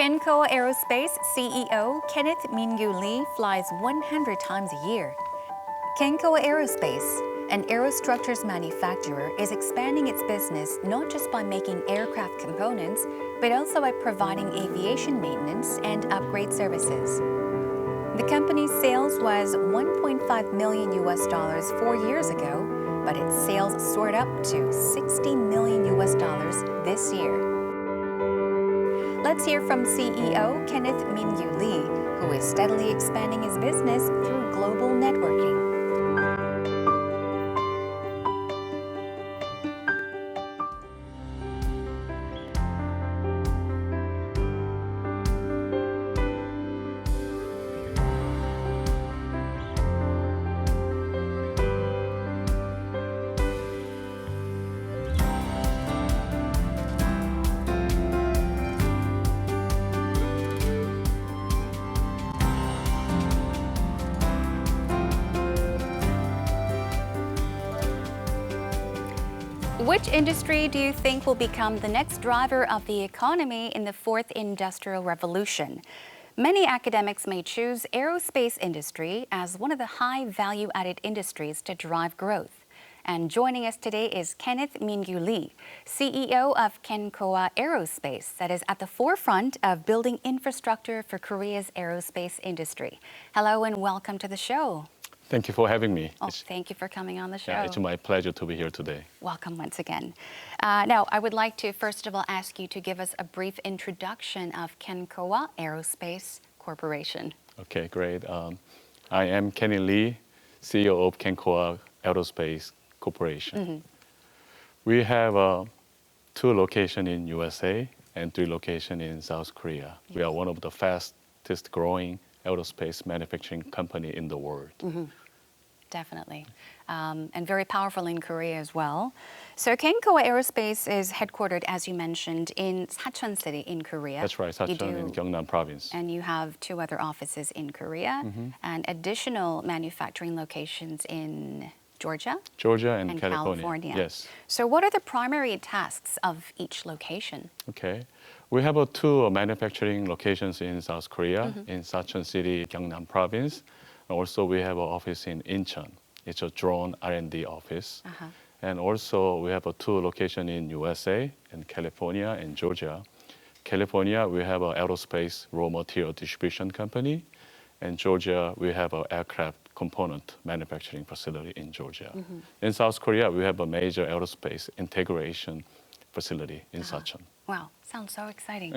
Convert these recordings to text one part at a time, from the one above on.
Kencoa Aerospace CEO Kenneth Min-kyu Lee flies 100 times a year. Kencoa Aerospace, an Aerostructures manufacturer, is expanding its business not just by making aircraft components, but also by providing aviation maintenance and upgrade services. The company's sales was $1.5 million 4 years ago, but its sales soared up to $60 million this year. Let's hear from CEO Kenneth Min-kyu Lee, who is steadily expanding his business through global networking. Which industry do you think will become the next driver of the economy in the fourth industrial revolution? Many academics may choose aerospace industry as one of the high value-added industries to drive growth. And joining us today is Kenneth Min-kyu Lee, CEO of Kencoa Aerospace, that is at the forefront of building infrastructure for Korea's aerospace industry. Hello and welcome to the show. Thank you for having me. Oh, thank you for coming on the show. Yeah, it's my pleasure to be here today. Welcome once again. Now, I would like to first of all ask you to give us a brief introduction of Kencoa Aerospace Corporation. Okay, great. I am Kenny Lee, CEO of Kencoa Aerospace Corporation. Mm-hmm. We have 2 locations in USA and 3 locations in South Korea. Yes. We are one of the fastest growing aerospace manufacturing company in the world. Mm-hmm. Definitely. And very powerful in Korea as well. So Kencoa Aerospace is headquartered, as you mentioned, in Sacheon City in Korea. That's right, Sacheon in Gyeongnam Province. And you have 2 other offices in Korea and additional manufacturing locations in Georgia and California. Yes. So what are the primary tasks of each location? Okay. We have 2 manufacturing locations in South Korea, in Sacheon City, Gyeongnam Province. Also, we have an office in Incheon. It's a drone R&D office. And also, we have 2 locations in USA, in California and Georgia. California, we have an aerospace raw material distribution company. And Georgia, we have an aircraft component manufacturing facility in Georgia. In South Korea, we have a major aerospace integration facility in Sacheon. Wow, sounds so exciting.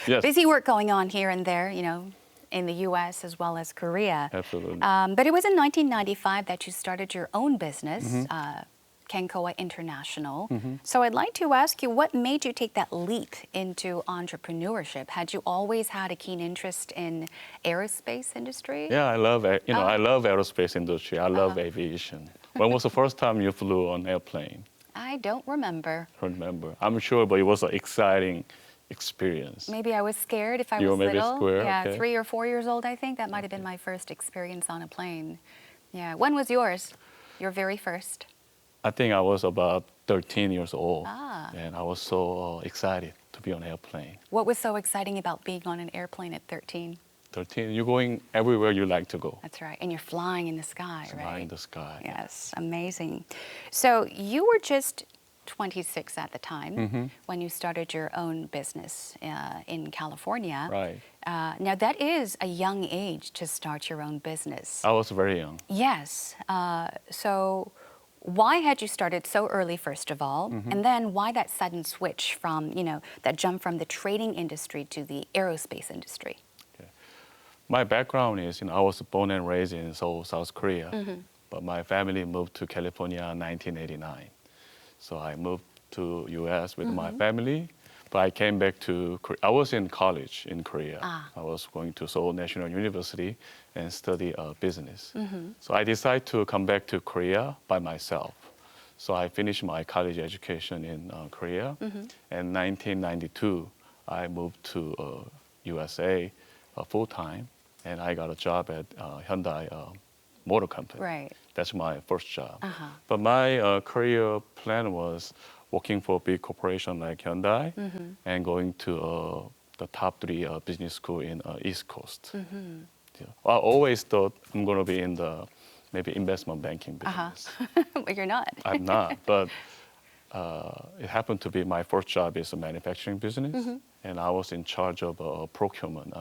Yes. Busy work going on here and there, you know, in the US as well as Korea. Absolutely. But it was in 1995 that you started your own business, Kencoa International. So I'd like to ask you, what made you take that leap into entrepreneurship? Had you always had a keen interest in aerospace industry? Yeah, I love I love aerospace industry. I love aviation. When was the first time you flew on airplane? I don't remember. Remember. I'm sure, but it was an exciting experience. Maybe I was scared if I You was were maybe little. scared, Yeah, okay. 3 or 4 years old, I think. That might have been my first experience on a plane. Yeah. When was yours? Your very first? I think I was about 13 years old. Ah. And I was so excited to be on an airplane. What was so exciting about being on an airplane at 13? 13, you're going everywhere you like to go. That's right. And you're flying in the sky, right? Flying in the sky. Yes, amazing. So you were just 26 at the time when you started your own business in California. Right. Now, that is a young age to start your own business. I was very young. Yes. So why had you started so early, first of all? And then why that sudden switch from, that jump from the trading industry to the aerospace industry? Okay. My background is, I was born and raised in Seoul, South Korea. But my family moved to California in 1989. So I moved to U.S. with my family, but I came back to Korea. I was in college in Korea. I was going to Seoul National University and study business. So I decided to come back to Korea by myself. So I finished my college education in Korea. In 1992, I moved to USA full-time, and I got a job at Hyundai Motor Company. Right. That's my first job. But my career plan was working for a big corporation like Hyundai and going to the top 3 business school in East Coast. Yeah. I always thought I'm going to be in the maybe investment banking business. But you're not. I'm not, but it happened to be my first job is a manufacturing business, and I was in charge of a procurement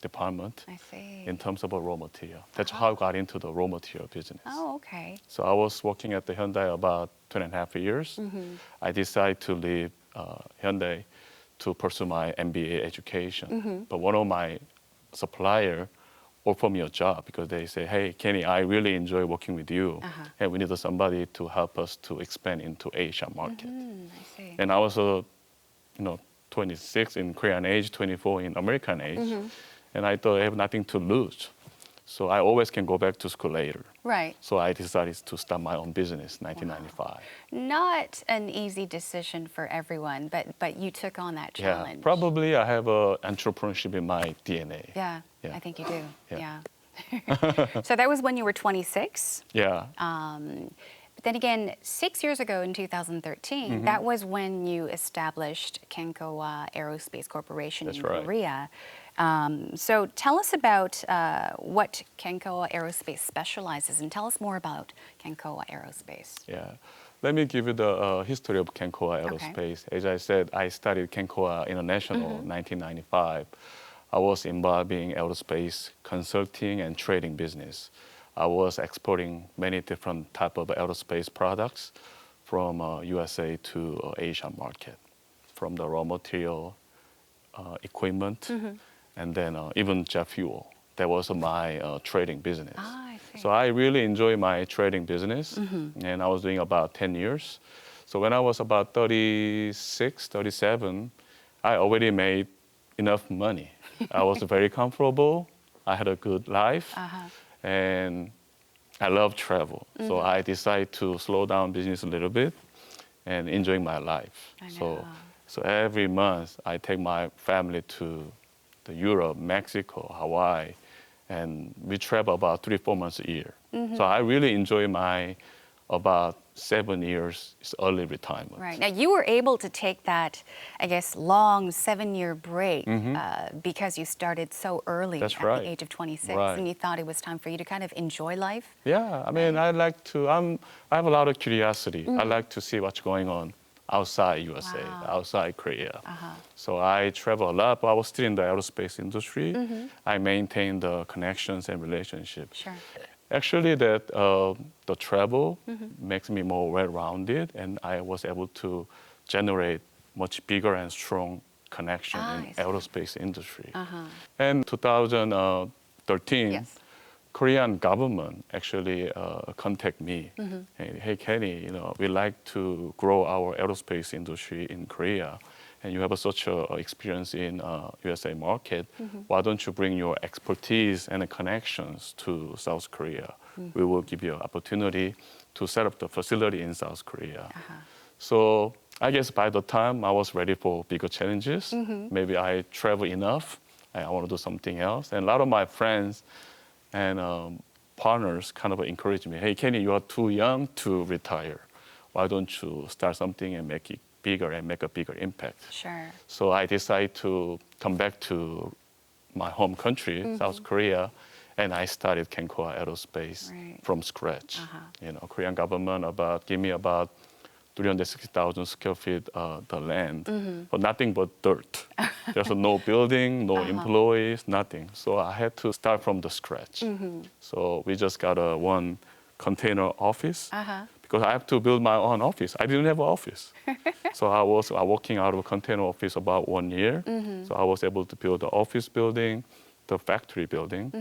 department I see. in terms of a raw material. That's how I got into the raw material business. Oh, okay. So I was working at the Hyundai about 2.5 years. I decided to leave Hyundai to pursue my MBA education. But one of my supplier offered me a job because they say, hey, Kenny, I really enjoy working with you. And we need somebody to help us to expand into Asia market. I see. And I was, 26 in Korean age, 24 in American age. And I thought I have nothing to lose. So I always can go back to school later. Right. So I decided to start my own business in 1995. Not an easy decision for everyone, but you took on that challenge. Yeah, probably I have entrepreneurship in my DNA. Yeah, Yeah. I think you do. Yeah. So that was when you were 26. Yeah. But then again, 6 years ago in 2013, that was when you established Kencoa Aerospace Corporation in right. Korea. So tell us about what Kencoa Aerospace specializes in. Tell us more about Kencoa Aerospace. Yeah. Let me give you the history of Kencoa Aerospace. As I said, I studied Kencoa International in 1995. I was involved in aerospace consulting and trading business. I was exporting many different type of aerospace products from USA to Asian market, from the raw material, equipment, and then even jet fuel. That was my trading business. I see. So I really enjoy my trading business, and I was doing about 10 years. So when I was about 36, 37, I already made enough money. I was very comfortable. I had a good life, and I love travel. So I decided to slow down business a little bit and enjoy my life. So every month I take my family to Europe, Mexico, Hawaii, and we travel about 3-4 months a year. So I really enjoy my about 7 years early retirement. Right. Now, you were able to take that, I guess, long 7-year break because you started so early That's at right. the age of 26, Right. and you thought it was time for you to kind of enjoy life. Yeah, I mean, I have a lot of curiosity. I like to see what's going on outside USA, outside Korea. So I travel a lot, but I was still in the aerospace industry. I maintained the connections and relationships. Sure. Actually, that the travel makes me more well-rounded, and I was able to generate much bigger and strong connection in aerospace industry. And 2013, Yes. Korean government actually contact me. Hey, Kenny, we like to grow our aerospace industry in Korea, and you have such a experience in USA market. Why don't you bring your expertise and connections to South Korea? We will give you an opportunity to set up the facility in South Korea. So I guess by the time I was ready for bigger challenges, maybe I travel enough, and I want to do something else. And a lot of my friends and partners kind of encouraged me, hey, Kenny, you are too young to retire. Why don't you start something and make it bigger and make a bigger impact? Sure. So I decided to come back to my home country, South Korea, and I started Kencoa Aerospace from scratch. Korean government gave me about 360,000 square feet the land, but nothing but dirt. There's no building, no employees, nothing. So I had to start from the scratch. So we just got a one container office because I have to build my own office. I didn't have an office. So I was working out of a container office about 1 year. So I was able to build the office building, the factory building.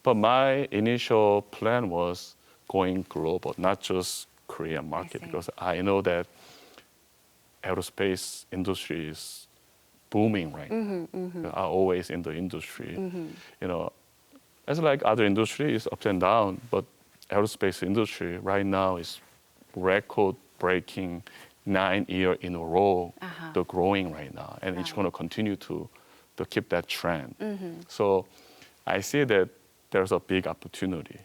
But my initial plan was going global, not just Korean market, because I know that aerospace industry is booming right now. I'm always in the industry. As like other industries, ups and down, but aerospace industry right now is record-breaking 9 years in a row. They're growing right now, and it's going to continue to keep that trend. So I see that there's a big opportunity,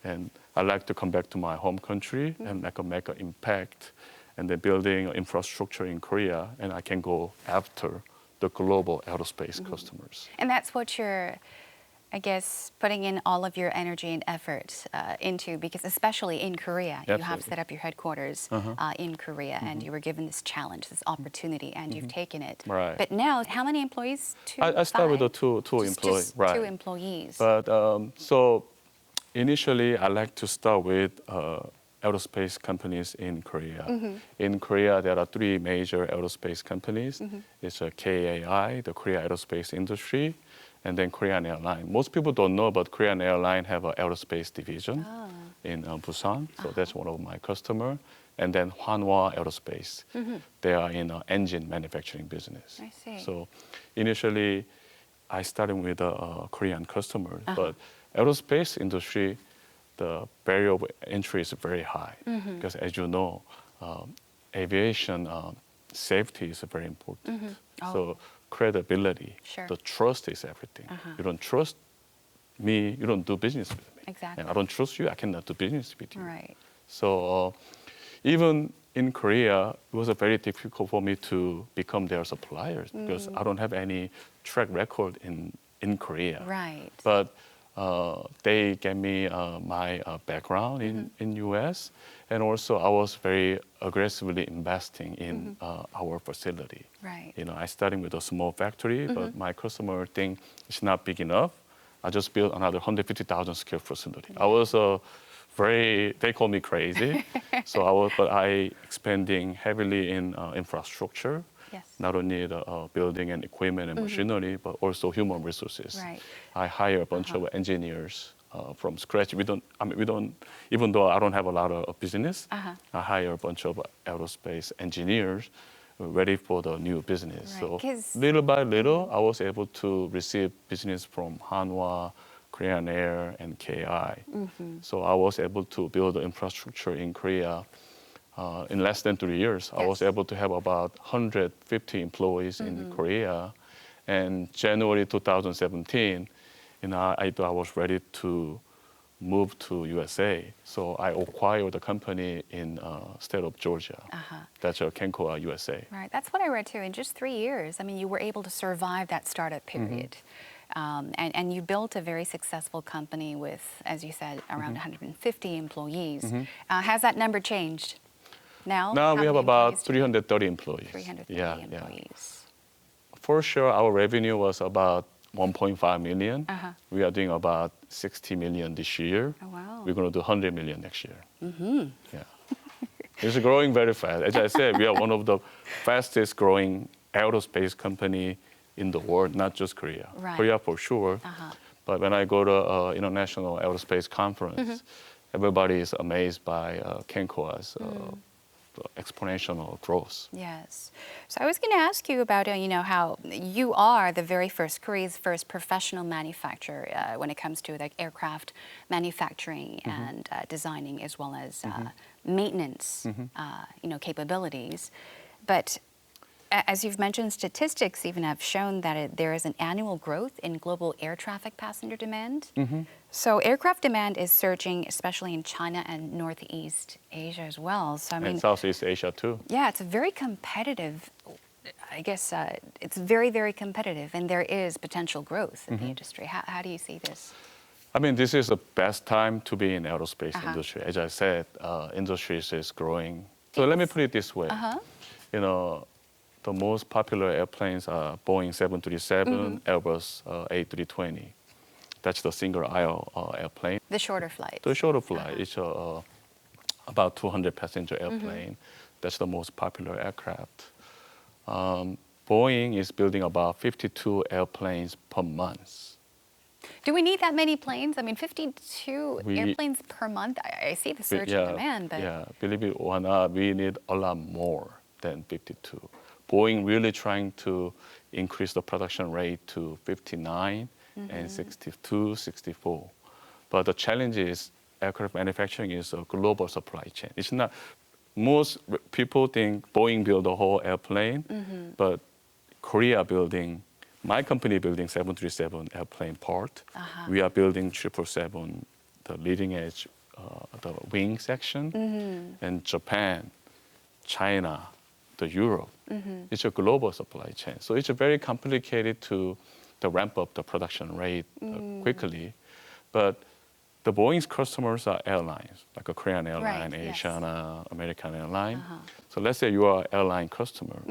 and I like to come back to my home country and make an impact, and then building infrastructure in Korea, and I can go after the global aerospace customers. And that's what you're, I guess, putting in all of your energy and effort into, because especially in Korea, you have Absolutely. set up your headquarters in Korea, and you were given this challenge, this opportunity, and you've taken it. Right. But now, how many employees? I started with the two Just employees. Right. 2 employees. But so initially, I like to start with aerospace companies in Korea. In Korea, there are 3 major aerospace companies. It's KAI, the Korea Aerospace Industry, and then Korean Airline. Most people don't know, but Korean Airline have an aerospace division in Busan. So that's one of my customers. And then Hanwha Aerospace. They are in engine manufacturing business. I see. So initially, I started with Korean customers, but aerospace industry, the barrier of entry is very high because, as you know, aviation safety is very important. So credibility, Sure. the trust is everything. You don't trust me, you don't do business with me. Exactly. And I don't trust you, I cannot do business with you. Right. So even in Korea, it was very difficult for me to become their suppliers because I don't have any track record in Korea. Right. But they gave me my background in US, and also I was very aggressively investing in our facility. Right. You know, I started with a small factory, but my customer think it's not big enough. I just built another 150,000 square facility. I was they call me crazy. But I expanding heavily in infrastructure. Yes. Not only the building and equipment and machinery, but also human resources. Right. I hire a bunch of engineers from scratch. We don't, even though I don't have a lot of business, I hire a bunch of aerospace engineers ready for the new business. Right, So 'cause- little by little, I was able to receive business from Hanwha, Korean Air, and KI. So I was able to build the infrastructure in Korea. In less than 3 years, I was Yes. able to have about 150 employees in Korea. And January 2017, I was ready to move to USA. So I acquired the company in state of Georgia. That's Kencoa USA. Right. That's what I read too. In just 3 years, I mean, you were able to survive that startup period. And you built a very successful company with, as you said, around 150 employees. Has that number changed? Now Now we how have many about employees do you have? 330 employees. 330 employees. For sure, our revenue was about 1.5 million. We are doing about 60 million this year. Oh, wow. We're going to do 100 million next year. Yeah. It's growing very fast. As I said, we are one of the fastest growing aerospace company in the world, not just Korea. Right. Korea for sure. But when I go to international aerospace conference, everybody is amazed by Kencoa's exponential growth. Yes. So I was going to ask you about, how you are the very first, Korea's first professional manufacturer when it comes to like aircraft manufacturing and designing, as well as maintenance, capabilities. But as you've mentioned, statistics even have shown that there is an annual growth in global air traffic passenger demand. So aircraft demand is surging, especially in China and Northeast Asia as well. So I mean, And Southeast Asia too. yeah, it's very competitive. I guess it's very, very competitive, and there is potential growth in the industry. How do you see this? I mean, this is the best time to be in aerospace industry. As I said, industry is growing. So let me put it this way. The most popular airplanes are Boeing 737, Airbus A320. That's the single aisle airplane. The shorter flights. The shorter flight is about 200 passenger airplane. That's the most popular aircraft. Boeing is building about 52 airplanes per month. Do we need that many planes? I mean, 52 airplanes per month? I see the surge in demand, but... Yeah, believe it or not, we need a lot more than 52. Boeing really trying to increase the production rate to 59 and 62, 64. But the challenge is aircraft manufacturing is a global supply chain. It's not, most people think Boeing build the whole airplane, but Korea building, my company building 737 airplane part. We are building 777, the leading edge, the wing section, and Japan, China, the Europe, It's a global supply chain. So it's very complicated to ramp up the production rate quickly. But the Boeing's customers are airlines, like a Korean airline, Asiana, American airline. So let's say you are an airline customer.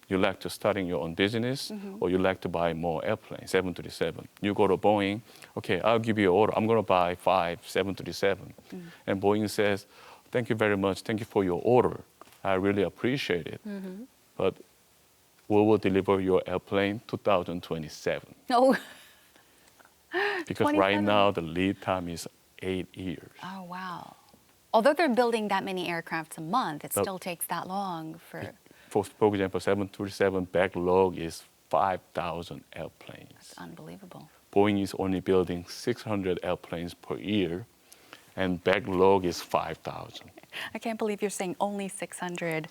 You like to starting your own business, or you like to buy more airplanes, 737. You go to Boeing, okay, I'll give you an order. I'm going to buy 5 737. And Boeing says, thank you very much. Thank you for your order. I really appreciate it. But we will deliver your airplane 2027. Oh. Because right now the lead time is 8 years. Oh, wow. Although they're building that many aircrafts a month, it still takes that long for example, 737 backlog is 5,000 airplanes. That's unbelievable. Boeing is only building 600 airplanes per year, and backlog is 5,000. I can't believe you're saying only 600.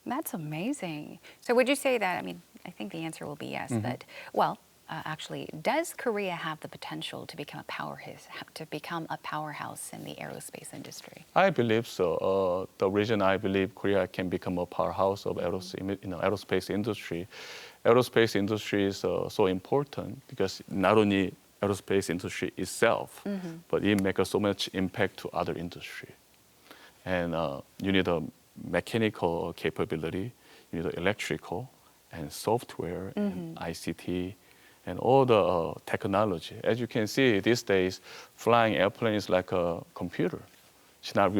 That's amazing. So would you say that, I mean, I think the answer will be yes, but, well, actually, does Korea have the potential to become a powerhouse in the aerospace industry? I believe so. The reason I believe Korea can become a powerhouse of aerospace industry. Aerospace industry is so important because not only aerospace industry itself, but it makes so much impact to other industry. And you need a mechanical capability, you need electrical and software and ICT. And all the technology. As you can see these days, flying airplane is like a computer. You're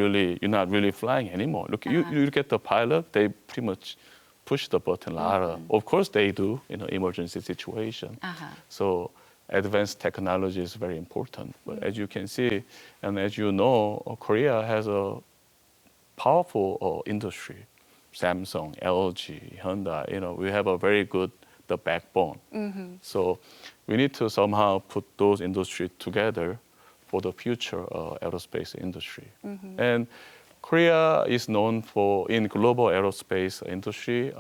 not really flying anymore. Look, you look at the pilot, they pretty much push the button. Of course they do in an emergency situation. So advanced technology is very important. But as you can see, and as you know, Korea has a powerful industry. Samsung, LG, Honda, we have a very good the backbone. So we need to somehow put those industries together for the future aerospace industry. And Korea is known for, in global aerospace industry,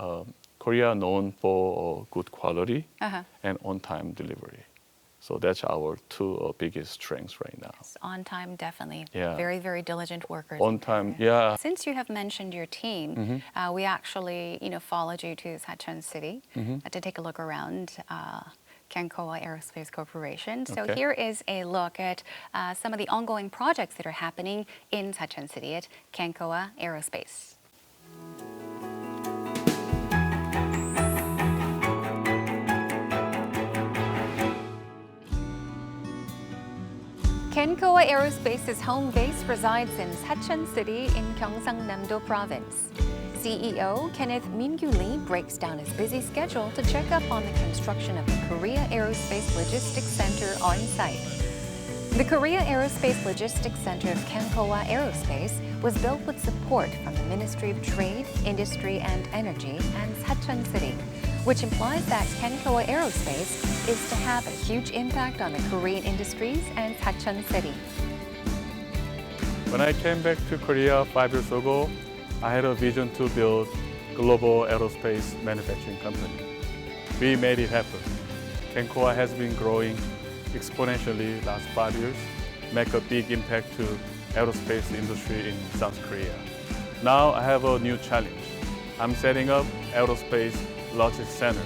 Korea known for good quality and on-time delivery. So that's our two biggest strengths right now. Yes, on time, definitely. Yeah. Very, very diligent workers. On time, yeah. Since you have mentioned your team, we actually, followed you to Sachon City to take a look around Kencoa Aerospace Corporation. So here is a look at some of the ongoing projects that are happening in Sachon City at Kencoa Aerospace. Kencoa Aerospace's home base resides in Sachon City in Gyeongsang-namdo Province. CEO Kenneth Min-kyu Lee breaks down his busy schedule to check up on the construction of the Korea Aerospace Logistics Center on site. The Korea Aerospace Logistics Center of Kencoa Aerospace was built with support from the Ministry of Trade, Industry and Energy and Sachon City, which implies that Kencoa Aerospace is to have a huge impact on the Korean industries and Sachon City. When I came back to Korea 5 years ago, I had a vision to build global aerospace manufacturing company. We made it happen. Kencoa has been growing exponentially last 5 years, make a big impact to aerospace industry in South Korea. Now I have a new challenge. I'm setting up aerospace logistics center.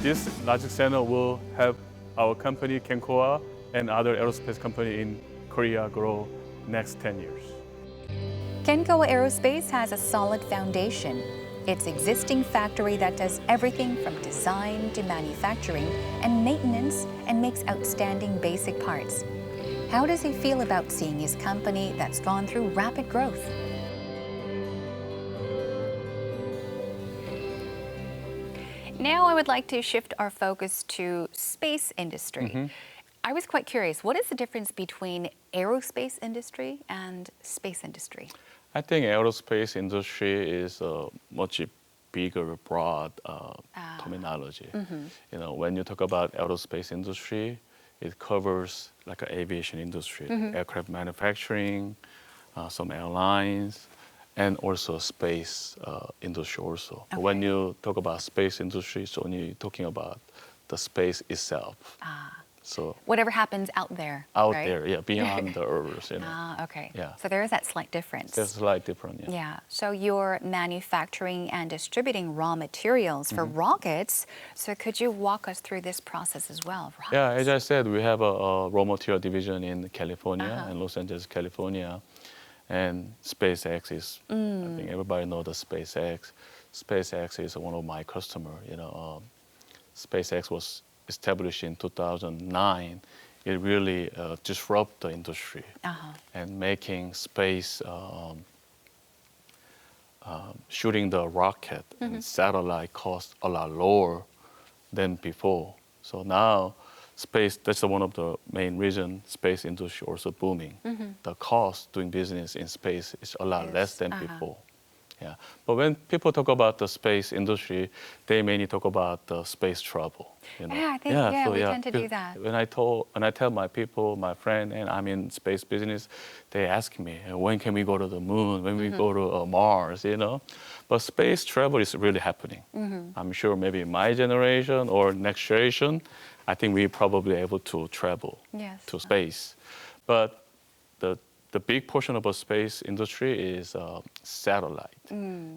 This logistics center will help our company Kencoa and other aerospace company in Korea grow next 10 years. Kencoa Aerospace has a solid foundation. Its existing factory that does everything from design to manufacturing and maintenance and makes outstanding basic parts. How does he feel about seeing his company that's gone through rapid growth? Now I would like to shift our focus to space industry. I was quite curious, what is the difference between aerospace industry and space industry? I think aerospace industry is a much bigger, broad terminology. When you talk about aerospace industry, it covers like an aviation industry, aircraft manufacturing, some airlines, and also space industry also. When you talk about space industry, it's only talking about the space itself. So whatever happens out there. out right? there, yeah, beyond the Earth, you know. Ah, okay. Yeah. So there is that slight difference. There's a slight difference, yeah. Yeah. So you're manufacturing and distributing raw materials for rockets. So could you walk us through this process as well? Rockets? Yeah, as I said, we have a raw material division in California, in Los Angeles, California. And SpaceX is, I think everybody knows the SpaceX. SpaceX is one of my customers. You know, SpaceX was established in 2009. It really disrupted the industry and making space, shooting the rocket and satellite cost a lot lower than before. So now space, that's one of the main reasons space industry also booming. The cost doing business in space is a lot less than before. Yeah. But when people talk about the space industry, they mainly talk about the space travel. You know? Yeah, I think we tend to do that. When I tell my people, my friend, and I'm in space business, they ask me, when can we go to the moon? When we go to Mars? You know, but space travel is really happening. I'm sure maybe my generation or next generation, I think we probably able to travel to space. But the big portion of a space industry is satellite,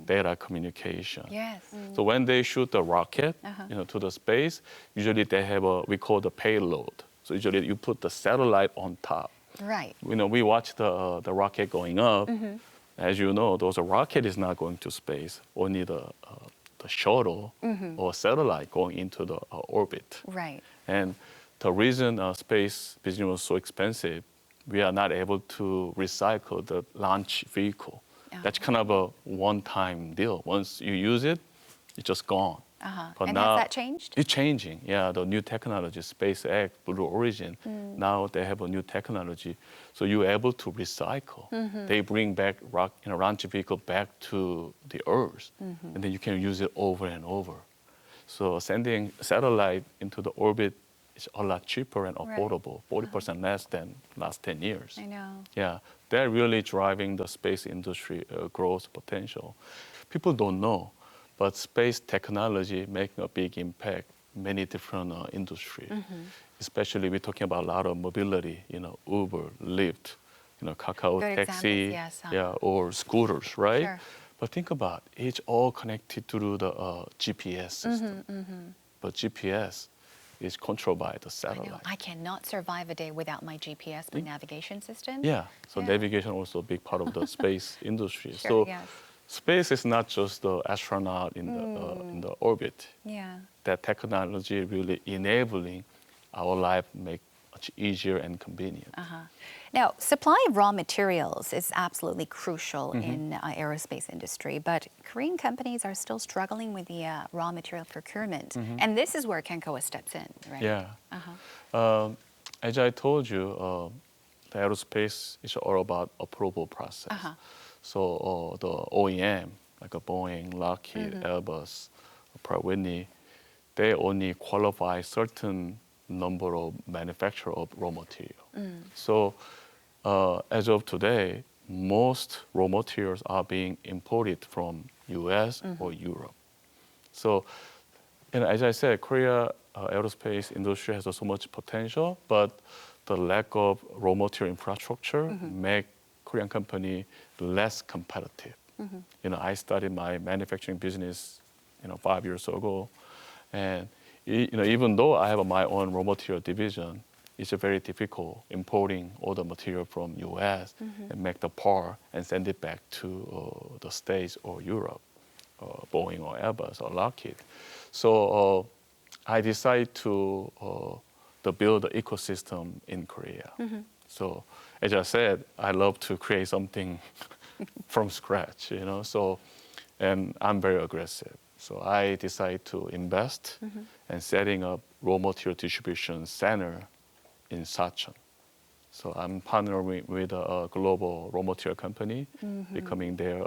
data communication. Yes. So when they shoot the rocket, you know, to the space, usually they have we call the payload. So usually you put the satellite on top. Right. You know, we watch the rocket going up. As you know, those rocket is not going to space. Only the shuttle or satellite going into the orbit. Right. And the reason space business was so expensive, we are not able to recycle the launch vehicle. That's kind of a one-time deal. Once you use it, it's just gone. But And now, has that changed? It's changing. Yeah, the new technology, SpaceX, Blue Origin, now they have a new technology. So you're able to recycle. They bring back launch vehicle back to the Earth, and then you can use it over and over. So sending satellite into the orbit is a lot cheaper and affordable, 40% less than last 10 years. I know. Yeah, they're really driving the space industry growth potential. People don't know, but space technology making a big impact many different industries. Especially we're talking about a lot of mobility, you know, Uber, Lyft, you know, Kakao Good Taxi, examples, yes, yeah, or scooters, right? Sure. But think about it, it's all connected through the GPS system. But GPS is controlled by the I satellite. know. I cannot survive a day without my GPS, my navigation system. Yeah, so navigation also a big part of the space industry. Sure, So yes. space is not just the astronaut in the orbit. Yeah. That technology really enabling our life make much easier and convenient. Now, supply of raw materials is absolutely crucial in aerospace industry, but Korean companies are still struggling with the raw material procurement. And this is where Kencoa steps in, right? Yeah. As I told you, the aerospace is all about approval process. So the OEM, like a Boeing, Lockheed, Airbus, Pratt & Whitney, they only qualify certain number of manufacturer of raw material. So as of today, most raw materials are being imported from US or Europe. So, you know, as I said, Korea aerospace industry has so much potential, but the lack of raw material infrastructure make Korean company less competitive. You know, I started my manufacturing business, you know, 5 years ago, and you know, even though I have my own raw material division, it's very difficult importing all the material from US and make the part and send it back to the States or Europe, Boeing or Airbus or Lockheed. So I decided to build the ecosystem in Korea. So as I said, I love to create something from scratch, you know. So, and I'm very aggressive. So I decided to invest in setting up raw material distribution center in Sachon. So I'm partnering with a global raw material company, becoming their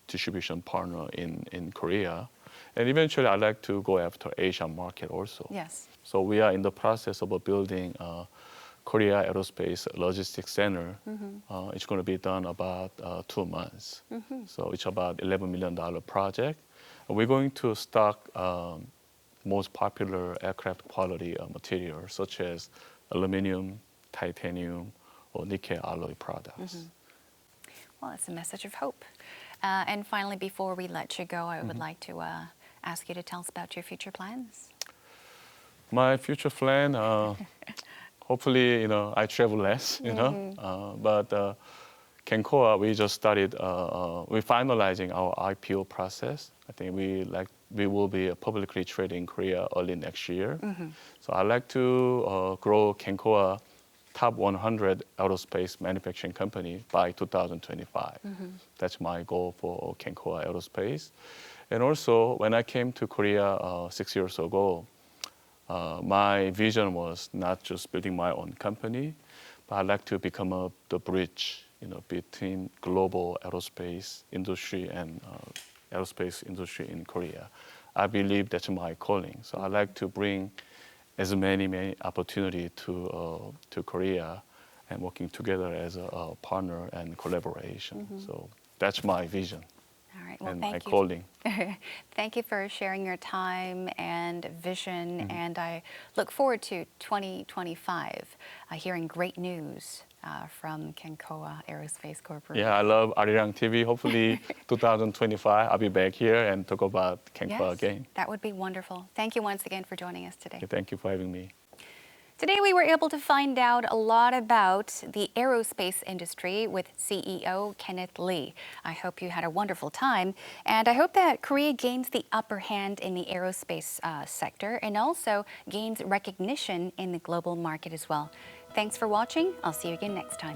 distribution partner in Korea. And eventually I'd like to go after Asian market also. Yes. So we are in the process of building a Korea Aerospace Logistics Center. It's going to be done about 2 months. So it's about $11 million project. We're going to stock most popular aircraft quality materials such as aluminum, titanium, or nickel alloy products. Well, it's a message of hope. And finally, before we let you go, I would like to ask you to tell us about your future plans. My future plan, hopefully, I travel less, but Kencoa, we just started, we're finalizing our IPO process. I think we will be publicly traded in Korea early next year. So I'd like to grow Kencoa top 100 aerospace manufacturing company by 2025. That's my goal for Kencoa Aerospace. And also, when I came to Korea 6 years ago, my vision was not just building my own company, but I'd like to become the bridge, between global aerospace industry and aerospace industry in Korea. I believe that's my calling. So I'd like to bring as many opportunities to Korea and working together as a partner and collaboration. So that's my vision. All right. Well, and thank my you. calling. Thank you for sharing your time and vision. And I look forward to 2025, hearing great news from Kencoa Aerospace Corporation. Yeah, I love Arirang TV. Hopefully 2025, I'll be back here and talk about Kencoa again. That would be wonderful. Thank you once again for joining us today. Okay, thank you for having me. Today we were able to find out a lot about the aerospace industry with CEO Kenneth Lee. I hope you had a wonderful time, and I hope that Korea gains the upper hand in the aerospace sector and also gains recognition in the global market as well. Thanks for watching. I'll see you again next time.